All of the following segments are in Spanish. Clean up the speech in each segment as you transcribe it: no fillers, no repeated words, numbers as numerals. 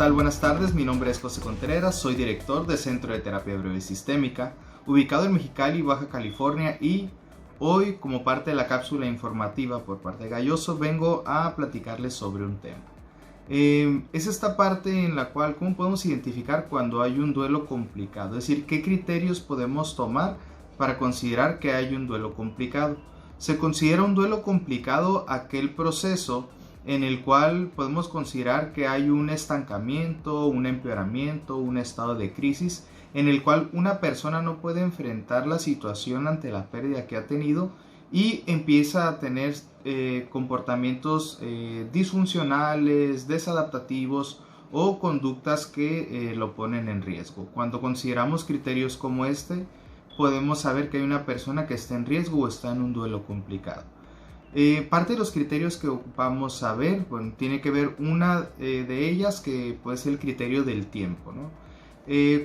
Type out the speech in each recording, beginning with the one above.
tal? Buenas tardes, mi nombre es José Contreras, soy director del Centro de Terapia Breve Sistémica, ubicado en Mexicali, Baja California, y hoy, como parte de la cápsula informativa por parte de Galloso, vengo a platicarles sobre un tema. Es esta parte en la cual, ¿cómo podemos identificar cuando hay un duelo complicado? Es decir, ¿qué criterios podemos tomar para considerar que hay un duelo complicado? Se considera un duelo complicado aquel proceso en el cual podemos considerar que hay un estancamiento, un empeoramiento, un estado de crisis, en el cual una persona no puede enfrentar la situación ante la pérdida que ha tenido y empieza a tener comportamientos disfuncionales, desadaptativos o conductas que lo ponen en riesgo. Cuando consideramos criterios como este, podemos saber que hay una persona que está en riesgo o está en un duelo complicado. Parte de los criterios que ocupamos saber, bueno, tiene que ver una de ellas que puede ser el criterio del tiempo, ¿no?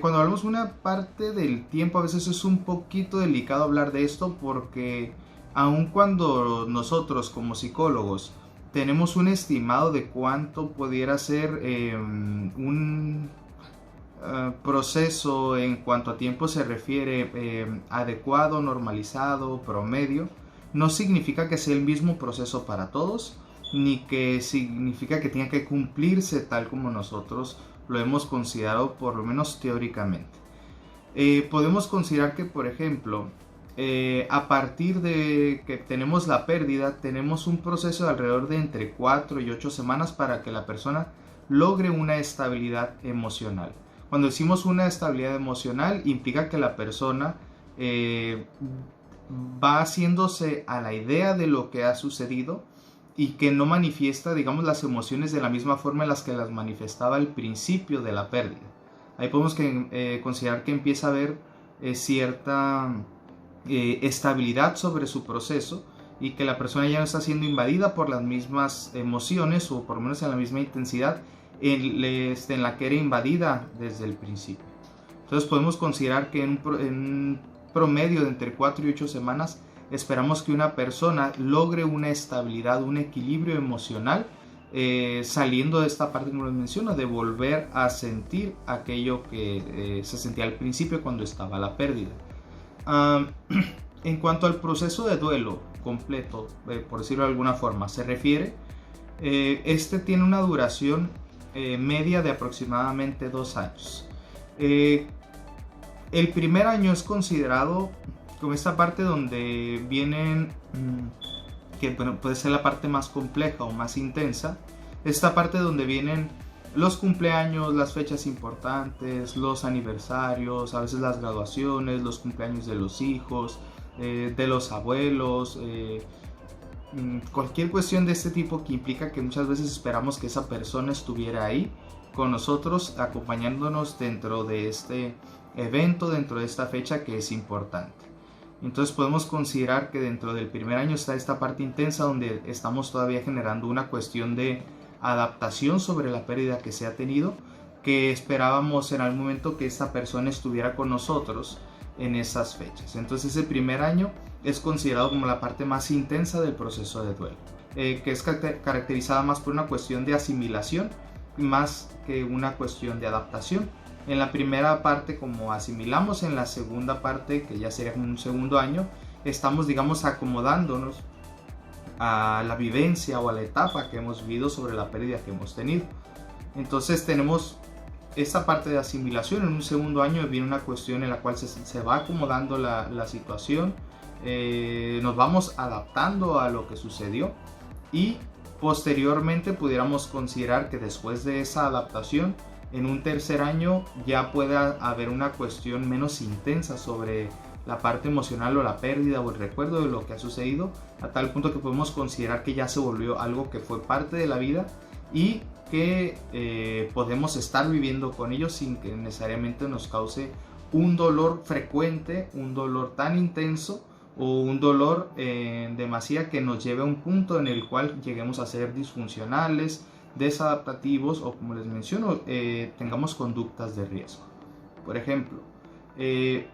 Cuando hablamos de una parte del tiempo, a veces es un poquito delicado hablar de esto porque aun cuando nosotros como psicólogos tenemos un estimado de cuánto pudiera ser un proceso en cuanto a tiempo se refiere adecuado, normalizado, promedio, no significa que sea el mismo proceso para todos, ni que significa que tenga que cumplirse tal como nosotros lo hemos considerado, por lo menos teóricamente. Podemos considerar que, por ejemplo, a partir de que tenemos la pérdida, tenemos un proceso de alrededor de entre 4 y 8 semanas para que la persona logre una estabilidad emocional. Cuando decimos una estabilidad emocional, implica que la persona va haciéndose a la idea de lo que ha sucedido y que no manifiesta, digamos, las emociones de la misma forma en las que las manifestaba al principio de la pérdida. Ahí podemos considerar que empieza a haber cierta estabilidad sobre su proceso y que la persona ya no está siendo invadida por las mismas emociones, o por lo menos en la misma intensidad en la que era invadida desde el principio. Entonces podemos considerar que en promedio de entre 4 y 8 semanas esperamos que una persona logre una estabilidad, un equilibrio emocional, saliendo de esta parte que nos menciona, de volver a sentir aquello que se sentía al principio cuando estaba la pérdida. En cuanto al proceso de duelo completo, por decirlo de alguna forma, se refiere, este tiene una duración media de aproximadamente 2 años. El primer año es considerado como esta parte donde vienen, que bueno, puede ser la parte más compleja o más intensa, esta parte donde vienen los cumpleaños, las fechas importantes, los aniversarios, a veces las graduaciones, los cumpleaños de los hijos, de los abuelos, cualquier cuestión de este tipo que implica que muchas veces esperamos que esa persona estuviera ahí con nosotros, acompañándonos dentro de este evento, dentro de esta fecha que es importante. Entonces podemos considerar que dentro del primer año está esta parte intensa donde estamos todavía generando una cuestión de adaptación sobre la pérdida que se ha tenido, que esperábamos en algún momento que esta persona estuviera con nosotros en esas fechas. Entonces ese primer año es considerado como la parte más intensa del proceso de duelo, que es caracterizada más por una cuestión de asimilación más que una cuestión de adaptación. En la primera parte, como asimilamos, en la segunda parte, que ya sería un segundo año, estamos, digamos, acomodándonos a la vivencia o a la etapa que hemos vivido sobre la pérdida que hemos tenido. Entonces tenemos esta parte de asimilación. En un segundo año viene una cuestión en la cual se va acomodando la situación, nos vamos adaptando a lo que sucedió, y posteriormente pudiéramos considerar que después de esa adaptación, en un tercer año ya pueda haber una cuestión menos intensa sobre la parte emocional o la pérdida o el recuerdo de lo que ha sucedido, a tal punto que podemos considerar que ya se volvió algo que fue parte de la vida y que podemos estar viviendo con ellos sin que necesariamente nos cause un dolor frecuente, un dolor tan intenso o un dolor demasía que nos lleve a un punto en el cual lleguemos a ser disfuncionales, desadaptativos o, como les menciono, tengamos conductas de riesgo. Por ejemplo,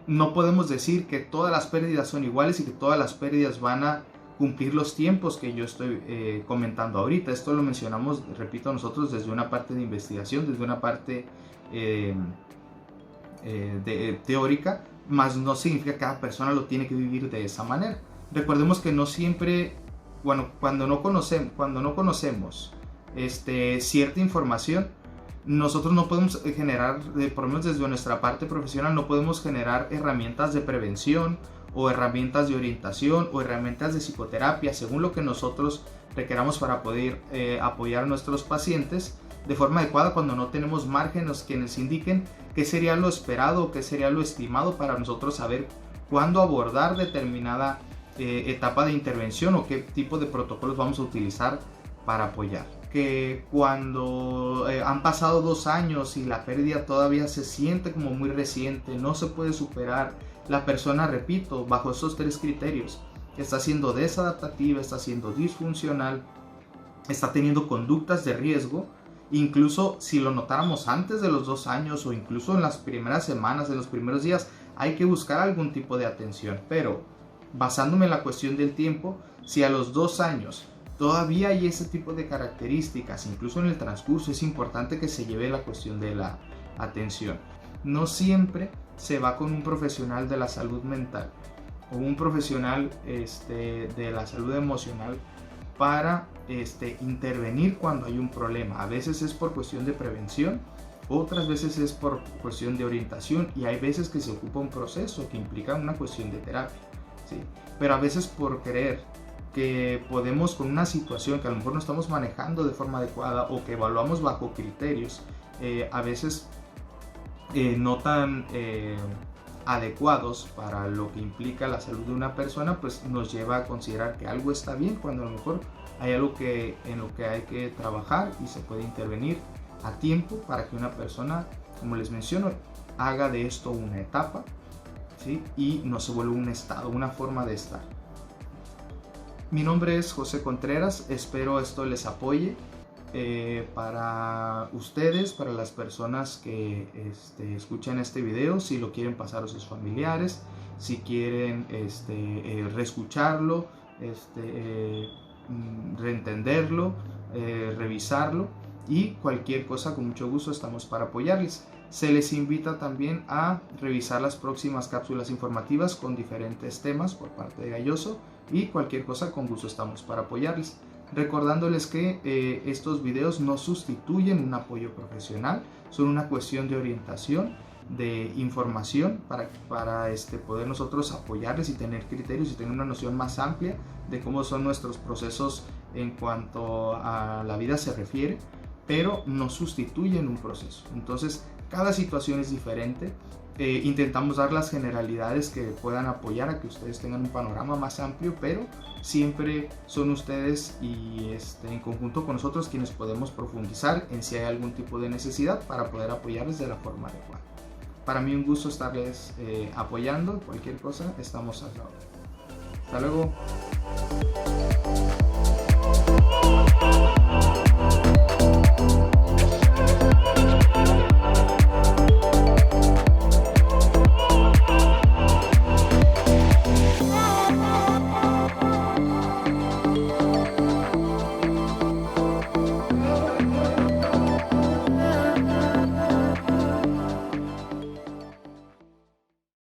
no podemos decir que todas las pérdidas son iguales y que todas las pérdidas van a cumplir los tiempos que yo estoy comentando ahorita. Esto lo mencionamos, repito, nosotros desde una parte de investigación, desde una parte teórica, más no significa que cada persona lo tiene que vivir de esa manera. Recordemos que no siempre, bueno, cuando no conocemos cierta información, nosotros no podemos generar, por lo menos desde nuestra parte profesional, no podemos generar herramientas de prevención o herramientas de orientación o herramientas de psicoterapia según lo que nosotros requeramos para poder apoyar a nuestros pacientes de forma adecuada, cuando no tenemos márgenes que nos indiquen qué sería lo esperado o qué sería lo estimado para nosotros saber cuándo abordar determinada etapa de intervención o qué tipo de protocolos vamos a utilizar para apoyar. Que cuando han pasado 2 años y la pérdida todavía se siente como muy reciente, no se puede superar, la persona, repito, bajo esos 3 criterios, está siendo desadaptativa, está siendo disfuncional, está teniendo conductas de riesgo, incluso si lo notáramos antes de los 2 años o incluso en las primeras semanas, en los primeros días, hay que buscar algún tipo de atención. Pero basándome en la cuestión del tiempo, si a los 2 años todavía hay ese tipo de características, incluso en el transcurso, es importante que se lleve la cuestión de la atención. No siempre se va con un profesional de la salud mental o un profesional de la salud emocional para intervenir cuando hay un problema. A veces es por cuestión de prevención, otras veces es por cuestión de orientación, y hay veces que se ocupa un proceso que implica una cuestión de terapia, ¿sí? Pero a veces por creer que podemos, con una situación que a lo mejor no estamos manejando de forma adecuada o que evaluamos bajo criterios a veces no tan adecuados para lo que implica la salud de una persona, pues nos lleva a considerar que algo está bien cuando a lo mejor hay algo en lo que hay que trabajar y se puede intervenir a tiempo para que una persona, como les menciono, haga de esto una etapa, ¿sí? Y no se vuelva un estado, una forma de estar. Mi nombre es José Contreras, espero esto les apoye para ustedes, para las personas que escuchan este video, si lo quieren pasar a sus familiares, si quieren reescucharlo, reentenderlo, revisarlo, y cualquier cosa, con mucho gusto estamos para apoyarles. Se les invita también a revisar las próximas cápsulas informativas con diferentes temas por parte de Galloso, y cualquier cosa, con gusto estamos para apoyarles. Recordándoles que estos videos no sustituyen un apoyo profesional, son una cuestión de orientación, de información para poder nosotros apoyarles y tener criterios y tener una noción más amplia de cómo son nuestros procesos en cuanto a la vida se refiere, pero no sustituyen un proceso. Entonces, cada situación es diferente. Intentamos dar las generalidades que puedan apoyar a que ustedes tengan un panorama más amplio, pero siempre son ustedes y en conjunto con nosotros quienes podemos profundizar en si hay algún tipo de necesidad para poder apoyarles de la forma adecuada. Para mí un gusto estarles apoyando. Cualquier cosa, estamos al lado. Hasta luego.